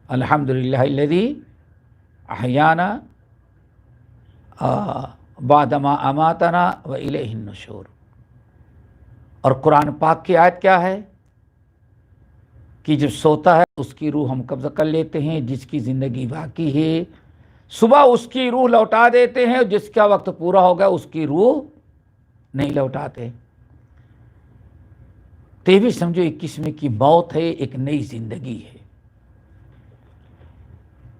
الحمدللہ الذی احیانا بعد ما اماتنا والیہ النشور. اور قرآن پاک کی آیت کیا ہے کہ جب سوتا ہے اس کی روح ہم قبضہ کر لیتے ہیں، جس کی زندگی باقی ہے صبح اس کی روح لوٹا دیتے ہیں، جس کا وقت پورا ہو گیا اس کی روح نہیں لوٹاتے. تو یہ بھی سمجھو ایک قسم کی موت ہے، ایک نئی زندگی ہے.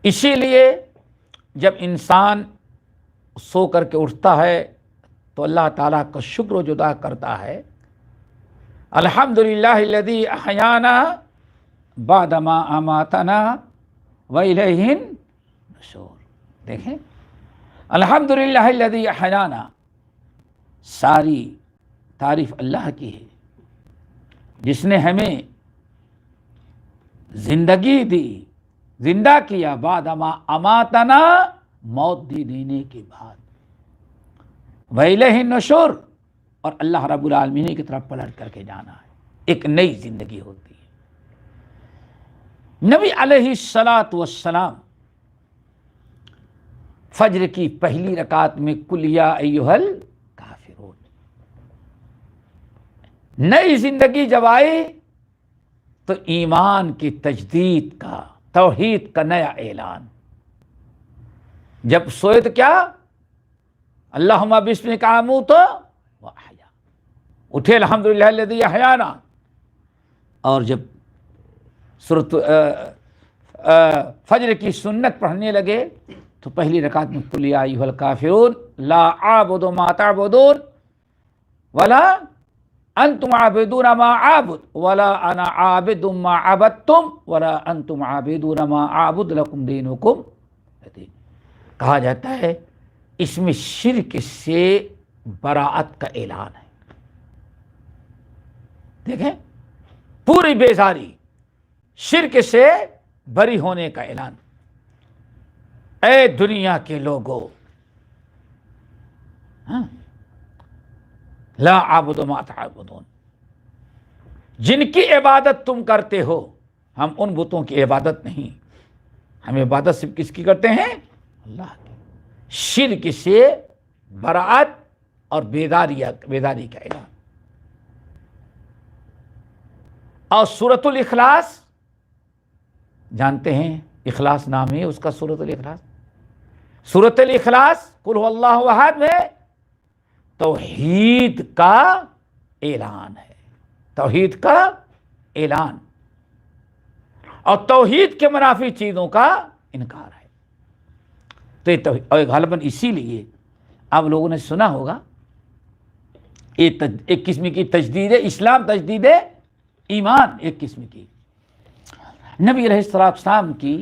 اسی لیے جب انسان سو کر کے اٹھتا ہے تو اللہ تعالیٰ کا شکر و جدا کرتا ہے. الحمدللہ الذی احیانا بعد ما اماتنا والیہ النشور. دیکھیں الحمدللہ الذی احیانا، ساری تعریف اللہ کی ہے جس نے ہمیں زندگی دی، زندہ کیا، بعد ما اماتنا، موت دی دینے کے بعد، وَإِلَيْهِ النُّشُورُ، اور اللہ رب العالمین کی طرف پلٹ کر کے جانا ہے. ایک نئی زندگی ہوتی ہے. نبی علیہ السلام فجر کی پہلی رکعت میں قُلْ یَا أَيُّهَا الْکَافِرُونَ، نئی زندگی جب آئی تو ایمان کی تجدید کا، توحید کا نیا اعلان. جب سوئے تو کیا؟ اللہم بسمک اموت و احیا، اٹھے الحمدللہ الذی احیانا. اور جب سورۃ فجر کی سنت پڑھنے لگے تو پہلی رکعت میں قل یا ایھا الکافرون لا اعبد ما تعبدون ولا انتم عابدون ما اعبد ولا انا عابد ما عبدتم ولا انتم عابدون ما اعبد لکم دینکم ولي. کہا جاتا ہے اس میں شرک سے براءت کا اعلان ہے. دیکھیں پوری بیزاری، شرک سے بری ہونے کا اعلان. اے دنیا کے لوگوں، لا اعبد ما تعبدون، جن کی عبادت تم کرتے ہو، ہم ان بتوں کی عبادت نہیں، ہم عبادت صرف کس کی کرتے ہیں؟ اللہ کی. شرک سے براءت اور بیداری کا اعلان. اور سورۃ الاخلاص جانتے ہیں، اخلاص نام ہے اس کا، سورۃ الاخلاص. سورۃ الاخلاص قل هو اللہ احد میں توحید کا اعلان ہے، توحید کا اعلان اور توحید کے منافی چیزوں کا انکار ہے. تو یہ غالباً اسی لیے آپ لوگوں نے سنا ہوگا ایک قسم کی تجدید اسلام، تجدید ایمان ایک قسم کی. نبی علیہ السلام کی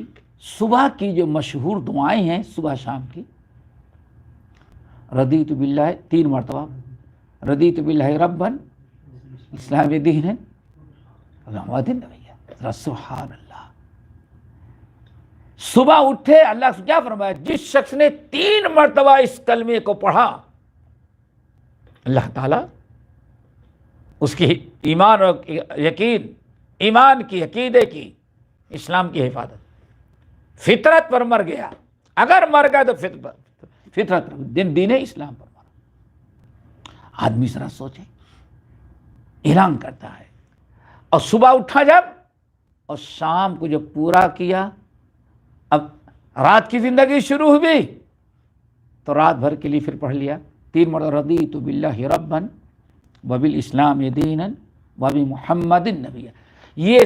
صبح کی جو مشہور دعائیں ہیں صبح شام کی، رضیت باللہ 3 مرتبہ، رضیت باللہ ربًا، اسلام دین، محمد نبی. سبحان اللہ. صبح اٹھے اللہ سے کیا فرمایا؟ جس شخص نے 3 مرتبہ اس کلمے کو پڑھا اللہ تعالیٰ اس کی ایمان اور یقین، ایمان کی، عقیدے کی، اسلام کی حفاظت. فطرت پر مر گیا، اگر مر گیا تو فطرت دین اسلام پر مرا. آدمی ذرا سوچے، اعلان کرتا ہے. اور صبح اٹھا جب اور شام کو جب پورا کیا، اب رات کی زندگی شروع ہوئی تو رات بھر کے لیے پھر پڑھ لیا 3 مرتبہ رضیت باللہ ربًا وبالاسلام دینا وبمحمد نبیا. یہ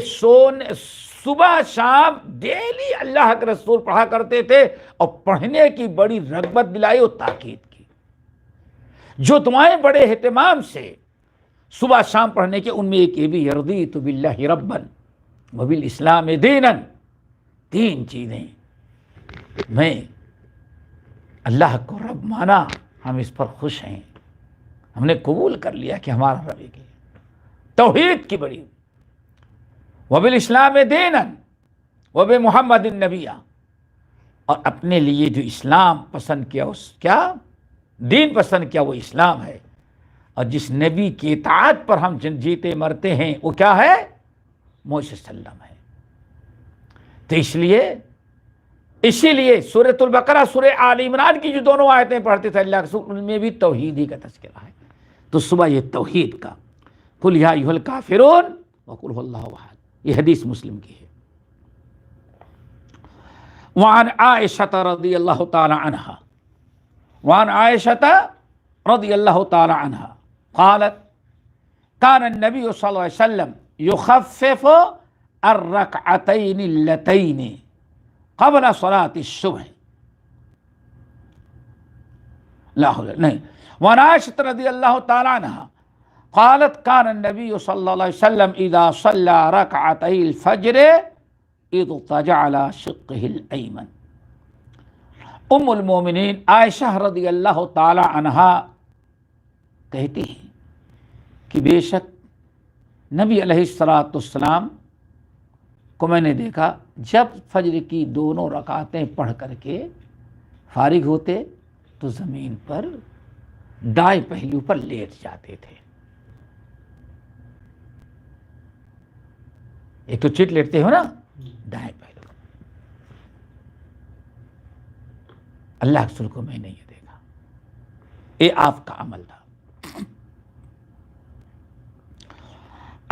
صبح شام ڈیلی اللہ کے رسول پڑھا کرتے تھے، اور پڑھنے کی بڑی رغبت دلائی اور تاکید کی۔ جو دعائیں بڑے اہتمام سے صبح شام پڑھنے کے، ان میں ایک یہ بھی، رضیت باللہ ربا وبالاسلام دینا، تین چیزیں، میں اللہ کو رب مانا، ہم اس پر خوش ہیں، ہم نے قبول کر لیا کہ ہمارا رب ایک ہے، توحید کی بڑی، وبالاسلام دینا وبمحمد النبی، اور اپنے لیے جو اسلام پسند کیا، اس کیا دین پسند کیا، وہ اسلام ہے، اور جس نبی کی اطاعت پر ہم جیتے مرتے ہیں وہ کیا ہے، محمد صلی اللہ علیہ وسلم ہے۔ تو اسی لیے سورۃ البقرہ، سورہ آل عمران کی جو دونوں آیتیں پڑھتے تھے اللہ کے رسول، ان میں بھی توحید ہی کا تذکرہ ہے۔ تو صبح یہ توحید کا، قل یا ایھا الکافرون وقل ھو اللہ احد، یہ حدیث مسلم کی ہے۔ وعن عائشہ رضی اللہ تعالی عنہا، وعن عائشہ رضی اللہ تعالی عنہا قالت كان النبي صلی اللہ علیہ وسلم يخفف الركعتين اللتين قبل صلاة الصبح، لا حول نہیں، وعن عائشہ رضی اللہ تعالی عنہا قالت كان النبي صلی اللہ علیہ وسلم اذا صلى ركعتي الفجر اضطجع على شقه الأيمن۔ ام المومنین عائشہ رضی اللہ تعالی عنہا کہتی ہیں کہ بے شک نبی علیہ الصلوۃ والسلام کو میں نے دیکھا، جب فجر کی دونوں رکعتیں پڑھ کر کے فارغ ہوتے تو زمین پر دائیں پہلو پر لیٹ جاتے تھے۔ ایک تو چٹ لیٹتے ہو نا دائیں پہلو، اللہ کے رسول کو میں نے یہ دیکھا، یہ آپ کا عمل تھا۔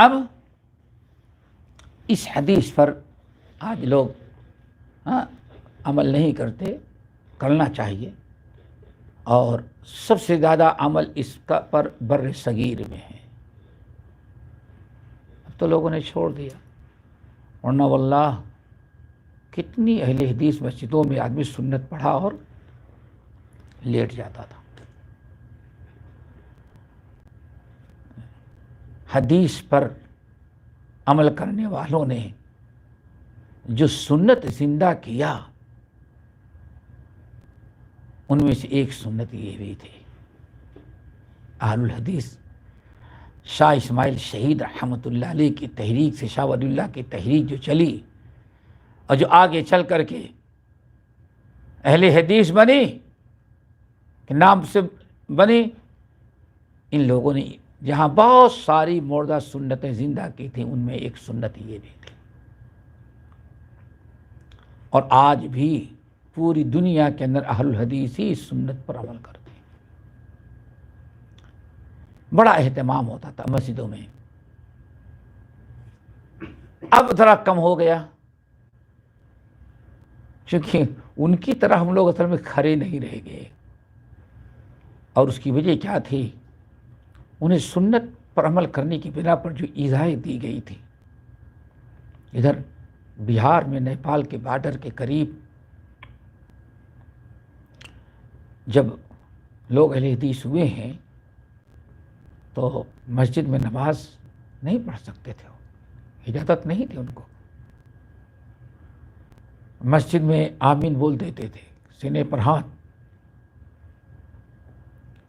اب اس حدیث پر آج لوگ عمل نہیں کرتے، کرنا چاہیے، اور سب سے زیادہ عمل اس کا پر بر صغیر میں ہے۔ اب تو لوگوں نے چھوڑ دیا، ورنہ واللہ کتنی اہل حدیث مسجدوں میں آدمی سنت پڑھا اور لیٹ جاتا تھا۔ حدیث پر عمل کرنے والوں نے جو سنت زندہ کیا، ان میں سے ایک سنت یہ بھی تھی، اہل الحدیث شاہ اسماعیل شہید رحمۃ اللہ علیہ کی تحریک سے، شاہ ولی اللہ کی تحریک جو چلی اور جو آگے چل کر کے اہل حدیث بنی، کہ نام سے بنی، ان لوگوں نے جہاں بہت ساری مردہ سنتیں زندہ کی تھیں، ان میں ایک سنت یہ بھی تھی، اور آج بھی پوری دنیا کے اندر اہل الحدیث ہی اس سنت پر عمل کرتے ہیں۔ بڑا اہتمام ہوتا تھا مسجدوں میں، اب ذرا کم ہو گیا، چونکہ ان کی طرح ہم لوگ اصل میں کھڑے نہیں رہ گئے، اور اس کی وجہ کیا تھی؟ انہیں سنت پر عمل کرنے کی بنا پر جو ایذائیں دی گئی تھی۔ ادھر بہار میں نیپال کے بارڈر کے قریب جب لوگ اہل حدیث ہوئے ہیں تو مسجد میں نماز نہیں پڑھ سکتے تھے، اجازت نہیں تھی ان کو، مسجد میں آمین بول دیتے تھے، سینے پر ہاتھ۔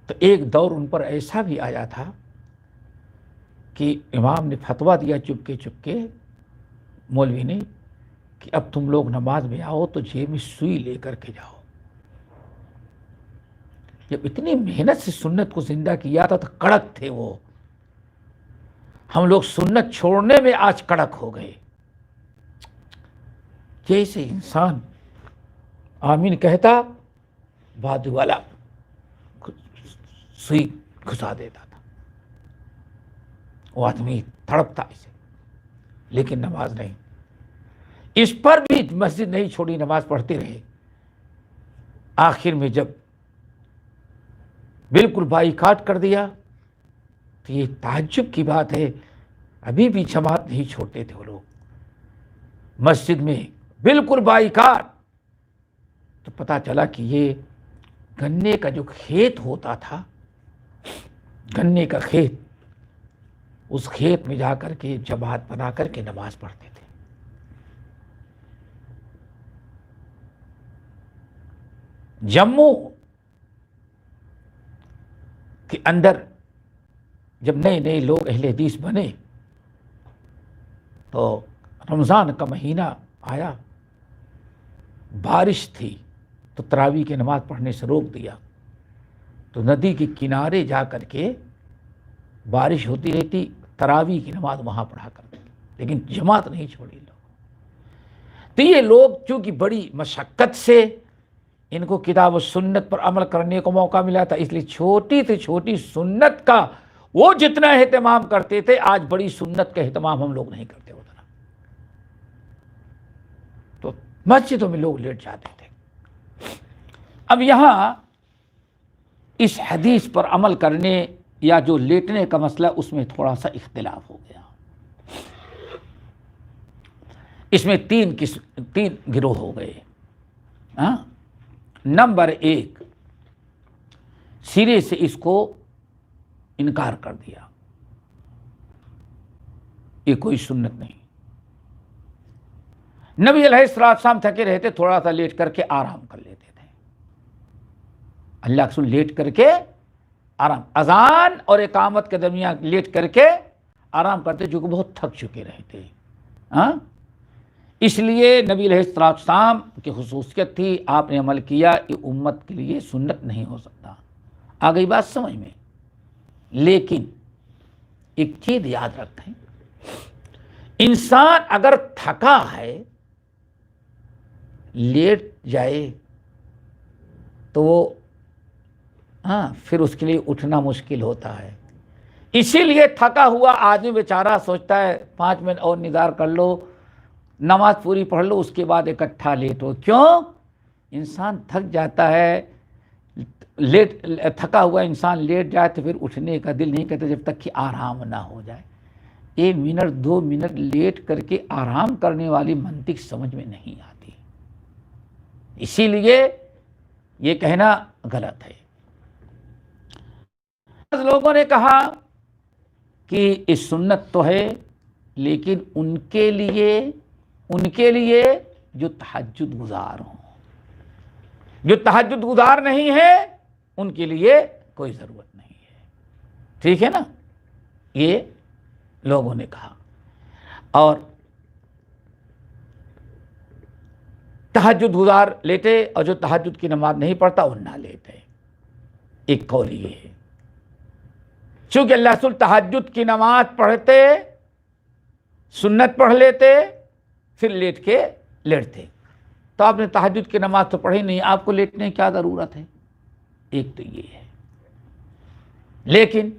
تو ایک دور ان پر ایسا بھی آیا تھا کہ امام نے فتویٰ دیا چپکے مولوی نے کہ اب تم لوگ نماز میں آؤ تو جیب میں سوئی لے کر کے جاؤ۔ جب اتنی محنت سے سنت کو زندہ کیا تھا تو کڑک تھے وہ، ہم لوگ سنت چھوڑنے میں آج کڑک ہو گئے۔ جیسے انسان آمین کہتا، بازو والا سوئی گھسا دیتا تھا، وہ آدمی تڑپتا اسے، لیکن نماز نہیں۔ اس پر بھی مسجد نہیں چھوڑی، نماز پڑھتے رہے۔ آخر میں جب بالکل بائیکاٹ کر دیا تو یہ تعجب کی بات ہے، ابھی بھی جماعت نہیں چھوڑتے تھے وہ لوگ، مسجد میں بالکل بائیکاٹ۔ تو پتا چلا کہ یہ گنے کا جو کھیت ہوتا تھا، گنے کا کھیت، اس کھیت میں جا کر کے جماعت بنا کر کے نماز پڑھتے تھے۔ جموں کے اندر جب نئے نئے لوگ اہل حدیث بنے تو رمضان کا مہینہ آیا، بارش تھی تو تراویح کی نماز پڑھنے سے روک دیا، تو ندی کے کنارے جا کر کے بارش ہوتی رہتی، تراویح کی نماز وہاں پڑھا کرتے، لیکن جماعت نہیں چھوڑی لوگ۔ تو یہ لوگ چونکہ بڑی مشقت سے ان کو کتاب و سنت پر عمل کرنے کو موقع ملا تھا، اس لیے چھوٹی سے چھوٹی سنت کا وہ جتنا اہتمام کرتے تھے، آج بڑی سنت کا اہتمام ہم لوگ نہیں کرتے اتنا۔ تو مسجدوں میں لوگ لیٹ جاتے تھے۔ اب یہاں اس حدیث پر عمل کرنے یا جو لیٹنے کا مسئلہ، اس میں تھوڑا سا اختلاف ہو گیا۔ اس میں تین گروہ ہو گئے۔ نمبر 1، سرے سے اس کو انکار کر دیا، یہ کوئی سنت نہیں۔ نبی علیہ السلام تھکے رہتے، تھوڑا سا لیٹ کر کے آرام کر لیتے تھے۔ اللہ کے رسول لیٹ کر کے آرام، اذان اور اقامت کے درمیان لیٹ کر کے آرام کرتے، جو کہ بہت تھک چکے رہتے۔ اس لیے نبی علیہ السلام کی خصوصیت تھی، آپ نے عمل کیا، یہ امت کے لیے سنت نہیں ہو سکتا۔ آ گئی بات سمجھ میں؟ لیکن ایک چیز یاد رکھیں، انسان اگر تھکا ہے، لیٹ جائے تو وہ پھر اس کے لیے اٹھنا مشکل ہوتا ہے۔ اسی لیے تھکا ہوا آدمی بیچارہ سوچتا ہے 5 منٹ اور نظار کر لو، نماز پوری پڑھ لو، اس کے بعد اکٹھا لیٹو۔ کیوں؟ انسان تھک جاتا ہے، تھکا ہوا انسان لیٹ جائے تو پھر اٹھنے کا دل نہیں کرتا جب تک کہ آرام نہ ہو جائے۔ 1 منٹ 2 منٹ لیٹ کر کے آرام کرنے والی منطق سمجھ میں نہیں آتی، اسی لیے یہ کہنا غلط ہے۔ لوگوں نے کہا کہ یہ سنت تو ہے، لیکن ان کے لیے جو تہجد گزار ہوں، جو تہجد گزار نہیں ہے ان کے لیے کوئی ضرورت نہیں ہے۔ ٹھیک ہے نا؟ یہ لوگوں نے کہا۔ اور تہجد گزار لیتے، اور جو تہجد کی نماز نہیں پڑھتا وہ نہ لیتے۔ ایک قول یہ ہے، چونکہ اللہ رسول تہجد کی نماز پڑھتے، سنت پڑھ لیتے، پھر لیٹ کے لیٹتے، تو آپ نے تہجد کی نماز تو پڑھی نہیں، آپ کو لیٹنے کی کیا ضرورت ہے؟ ایک تو یہ ہے۔ لیکن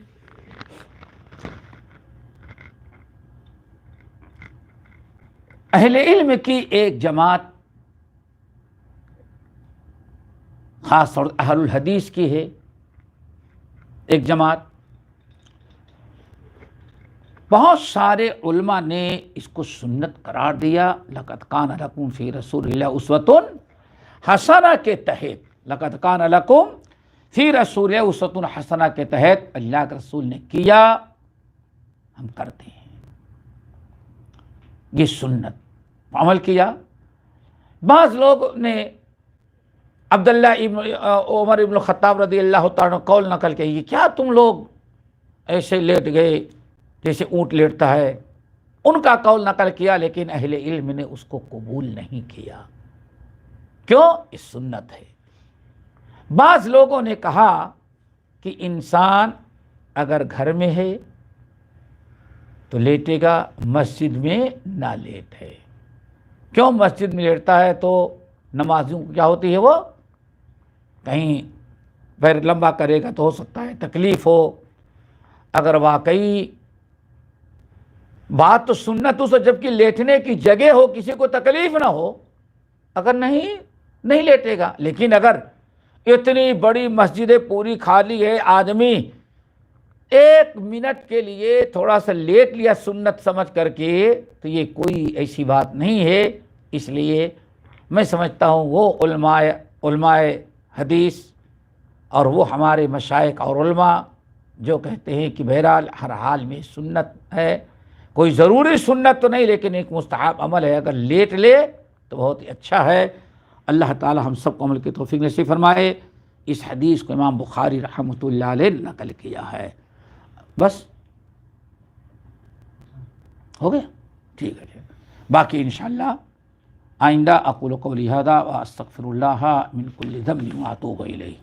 اہل علم کی ایک جماعت، خاص طور اہل الحدیث کی ہے ایک جماعت، بہت سارے علماء نے اس کو سنت قرار دیا۔ لقد کان لکم فی رسول اللہ اسوۃ حسنہ کے تحت، لقد کان لکم فی رسول اللہ اسوۃ حسنہ کے تحت اللہ کے رسول نے کیا، ہم کرتے ہیں۔ یہ سنت عمل کیا۔ بعض لوگ نے عبداللہ عمر ابن الخطاب رضی اللہ تعالیٰ قول نقل کی، کیا تم لوگ ایسے لیٹ گئے جیسے اونٹ لیٹتا ہے؟ ان کا قول نقل کیا، لیکن اہل علم نے اس کو قبول نہیں کیا۔ کیوں؟ یہ سنت ہے۔ بعض لوگوں نے کہا کہ انسان اگر گھر میں ہے تو لیٹے گا، مسجد میں نہ لیٹے۔ کیوں؟ مسجد میں لیٹتا ہے تو نمازیوں کو کیا ہوتی ہے، وہ کہیں پیر لمبا کرے گا تو ہو سکتا ہے تکلیف ہو۔ اگر واقعی بات تو سنت اس، جبکہ لیٹنے کی جگہ ہو، کسی کو تکلیف نہ ہو، اگر نہیں لیٹے گا۔ لیکن اگر اتنی بڑی مسجد پوری خالی ہے، آدمی ایک منٹ کے لیے تھوڑا سا لیٹ لیا سنت سمجھ کر کے تو یہ کوئی ایسی بات نہیں ہے. اس لیے میں سمجھتا ہوں وہ علماء حدیث اور وہ ہمارے مشائخ اور علماء جو کہتے ہیں کہ بہرحال ہر حال میں سنت ہے، کوئی ضروری سنت تو نہیں لیکن ایک مستحب عمل ہے، اگر لیٹ لے تو بہت ہی اچھا ہے. اللہ تعالی ہم سب کو عمل کی توفیق نصیب فرمائے. اس حدیث کو امام بخاری رحمۃ اللہ علیہ نے نقل کیا ہے. بس ہو گیا، ٹھیک ہے. باقی انشاءاللہ آئندہ اقول قولی ھذا واستغفر اللہ من کل ذنب واتوب الیہ.